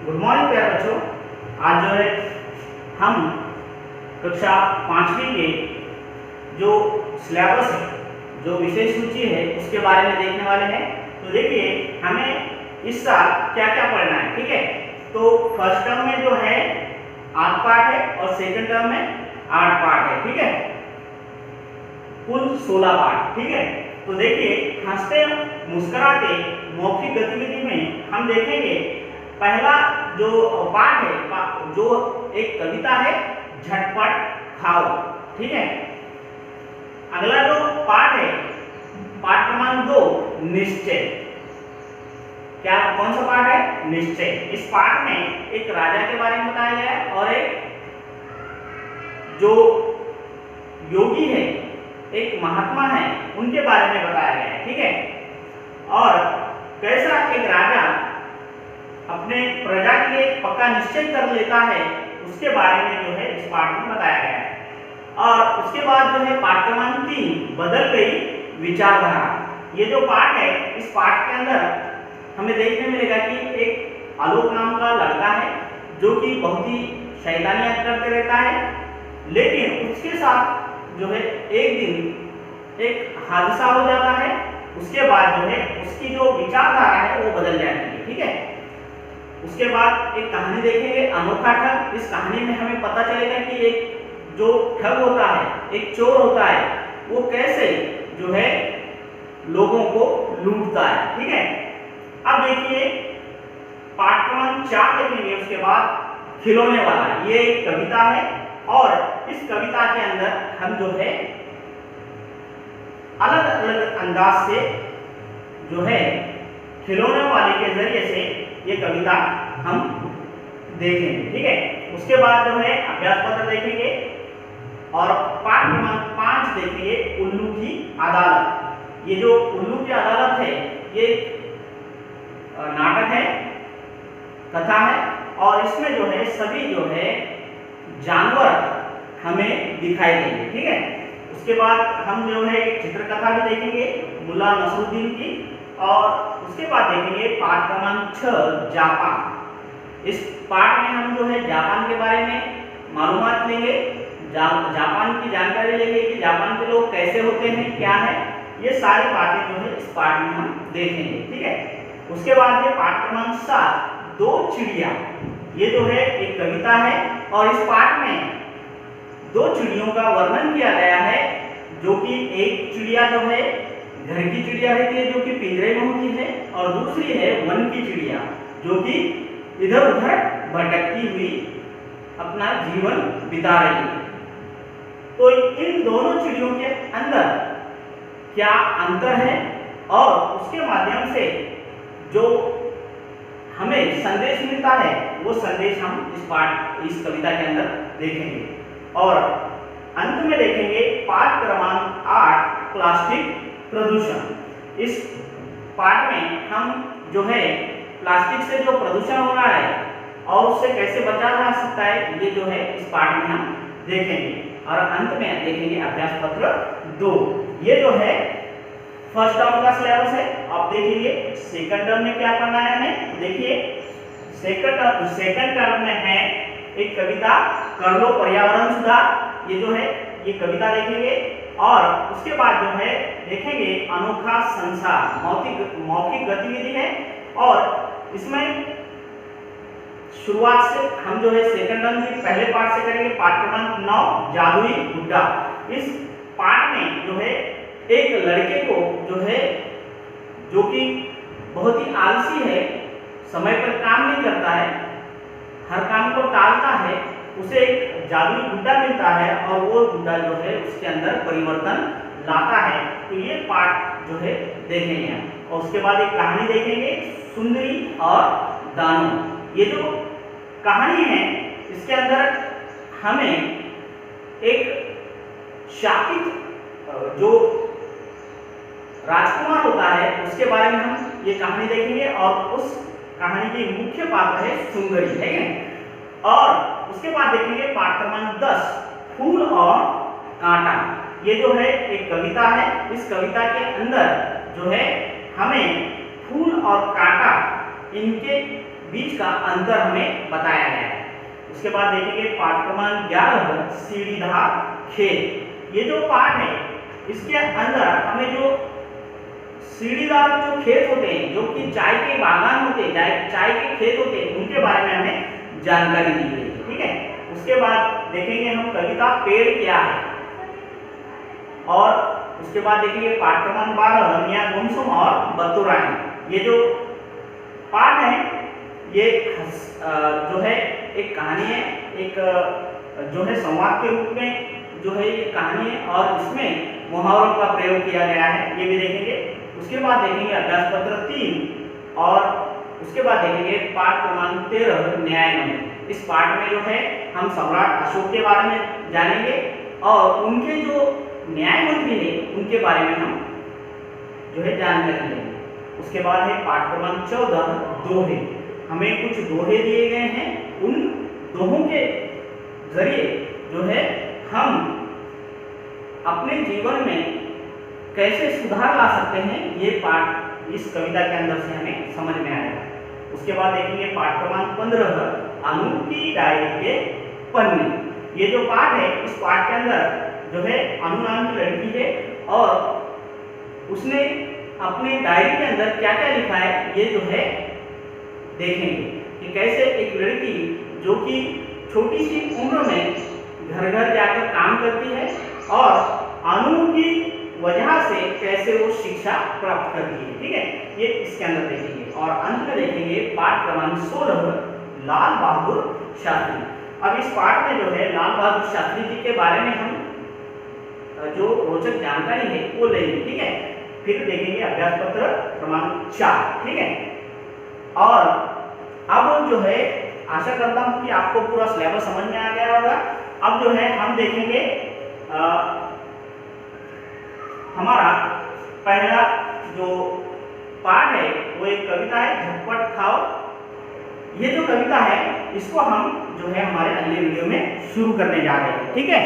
Good morning प्यारे बच्चों। आज जो है हम कक्षा 5वीं के जो सिलेबस है, जो विषय सूची है, उसके बारे में देखने वाले हैं। तो देखिए हमें इस साल क्या क्या पढ़ना है, ठीक है। तो फर्स्ट टर्म में जो है 8 पार्ट है और सेकंड टर्म में 8 पार्ट है, ठीक है। कुल 16 पार्ट, ठीक है। तो देखिए हंसते मुस्कुराते मौखिक गतिविधि में हम देखेंगे पहला जो पाठ है, जो एक कविता है, झटपट खाओ, ठीक है। अगला जो पाठ है, पाठ क्रमांक 2, निश्चय। क्या कौन सा पाठ है? निश्चय। इस पाठ में एक राजा के बारे में बताया गया है और एक जो योगी है, एक महात्मा है, उनके बारे में बताया गया है, ठीक है। और कैसा एक राजा अपने प्रजा के लिए पक्का निश्चय कर लेता है, उसके बारे में जो है इस पाठ में बताया गया है। और उसके बाद जो है पाठ क्रमांक 3, बदल गई विचारधारा। ये जो पाठ है, इस पाठ के अंदर हमें देखने मिलेगा कि एक आलोक नाम का लड़का है जो कि बहुत ही शैतानियां करते रहता है, लेकिन उसके साथ जो है एक दिन एक हादसा हो जाता है। उसके बाद जो है उसकी जो विचारधारा है वो बदल जाती है, ठीक है। उसके बाद एक कहानी देखेंगे, अनोखा ठग। इस कहानी में हमें पता चलेगा कि एक जो ठग होता है, एक चोर होता है, वो कैसे जो है लोगों को लूटता है, ठीक है। अब देखिए पाठ क्रमांक 4 देखेंगे, उसके बाद खिलौने वाला। ये एक कविता है और इस कविता के अंदर हम जो है अलग अलग अंदाज से जो है खिलौने वाले के जरिए से ये कविता हम देखेंगे, ठीक है। उसके बाद जो है अभ्यास पत्र देखेंगे और पाठ क्रमांक 5 देखेंगे, उल्लू की अदालत। ये जो उल्लू की अदालत है, ये नाटक है, कथा है और इसमें जो है सभी जो है जानवर हमें दिखाई देंगे, ठीक है। उसके बाद हम जो है चित्रकथा भी देखेंगे मुल्ला नसरुद्दीन की। और उसके बाद देखेंगे पाठ क्रमांक 6, जापान। इस पाठ में हम जो है जापान के बारे में मालूमात लेंगे, जापान की जानकारी लेंगे कि जापान के लोग कैसे होते हैं, क्या है, ये सारी बातें जो है इस पाठ में हम देखेंगे, ठीक है। उसके बाद है पाठ क्रमांक 7, दो चिड़िया। ये जो है एक कविता है और इस पाठ में 2 चिड़ियों का वर्णन किया गया है, जो कि एक चिड़िया जो है घर की चिड़िया रहती है, जो कि पिंजरे में होती है, और दूसरी है वन की चिड़िया, जो कि इधर उधर भटकती हुई अपना जीवन बिता रही है। तो इन दोनों चिड़ियों के अंदर क्या अंतर है और उसके माध्यम से जो हमें संदेश मिलता है, वो संदेश हम इस कविता के अंदर देखेंगे। और अंत में देखेंगे पाठ क्रमांक 8, प्लास्टिक प्रदूषण। इस पाठ में हम जो है प्लास्टिक से जो प्रदूषण हो रहा है और उससे कैसे बचा जा सकता है, ये जो है इस पाठ में हम देखेंगे। और अंत में देखेंगे अभ्यास पत्र 2। ये जो है फर्स्ट टर्म का सिलेबस है। अब देखिए सेकंड टर्म में क्या पढ़ना है हमें। देखिए सेकंड टर्म में है एक कविता, कर लो पर्यावरण सुधार। ये जो है ये कविता देखेंगे और उसके बाद जो है देखेंगे अनोखा संसार, मौखिक गतिविधि है। और इसमें शुरुआत से हम जो है सेकंड टर्म के पहले पार्ट से करेंगे, पाठ क्रमांक 9, जादुई गुड्डा। इस पाठ में जो है एक लड़के को जो है, जो कि बहुत ही आलसी है, समय पर काम नहीं करता है, हर काम को टालता है, उसे एक जादुई गुड्डा मिलता है और वो गुड्डा जो है उसके अंदर परिवर्तन लाता है। तो ये पाठ जो है देखेंगे हम। और उसके बाद एक कहानी देखेंगे, सुंदरी और दानव। ये जो कहानी है, इसके अंदर हमें एक शापित जो राजकुमार होता है उसके बारे में हम ये कहानी देखेंगे और उस कहानी की मुख्य पात्र है सुंदरी, है। और उसके बाद देखेंगे पाठ क्रमांक 10, फूल और कांटा। ये जो है एक कविता है। इस कविता के अंदर जो है हमें फूल और कांटा, इनके बीच का अंतर हमें बताया गया है। उसके बाद देखेंगे पाठ क्रमांक 11 सीढ़ीदार खेत। ये जो पाठ है इसके अंदर हमें जो सीढ़ीदार जो खेत होते हैं, जो कि चाय के बागान होते हैं, चाय के खेत होते हैं, उनके बारे में हमें जानकारी दी गई है। ठीक है, उसके बाद देखेंगे हम कविता पेड़ क्या है, और उसके बाद देखेंगे पाठ क्रमांक 12 मियां गुमसुम और बतुरानी। ये जो पाठ है ये जो है एक कहानी है, एक जो है संवाद के रूप में जो है ये कहानी है, और इसमें मुहावरों का प्रयोग किया गया है, ये भी देखेंगे। उसके बाद देखेंगे अभ्यास पत्र 3, और उसके बाद देखेंगे पाठ क्रमांक 13 न्याय मंदिर। इस पाठ में जो है हम सम्राट अशोक के बारे में जानेंगे, और उनके जो न्याय मंत्री है उनके बारे में हम जो है जानकारी लेंगे। उसके बाद है पाठ क्रमांक 14 दोहे। हमें कुछ दोहे दिए गए हैं, उन दोहों के जरिए जो है हम अपने जीवन में कैसे सुधार ला सकते हैं, ये पाठ इस कविता के अंदर से हमें समझ में आएगा। उसके बाद देखेंगे पाठ क्रमांक 15 अनु की डायरी के पन्ने। ये जो पाठ है, इस पाठ के अंदर जो है अनु नाम की लड़की है, और उसने अपने डायरी के अंदर क्या क्या लिखा है ये जो है देखेंगे कि कैसे एक लड़की जो कि छोटी सी उम्र में घर घर जाकर काम करती है, और अनु की वजह से कैसे वो शिक्षा प्राप्त करती है। ठीक है, ये इसके अंदर देखेंगे, और अंत में देखेंगे पाठ क्रमांक 16 लाल बहादुर शास्त्री। अब इस पाठ में जो है लाल बहादुर शास्त्री जी के बारे में हम जो रोचक जानकारी है वो लेंगे। ठीक है, फिर देखेंगे अभ्यास पत्र क्रमांक 4। ठीक है, और अब जो है आशा करता हूं कि आपको पूरा सिलेबस समझ में आ गया होगा। अब जो है हम देखेंगे हमारा पहला जो पाठ है वो एक कविता है झटपट खाओ। ये जो कविता है इसको हम जो है हमारे अगले वीडियो में शुरू करने जा रहे हैं। ठीक है।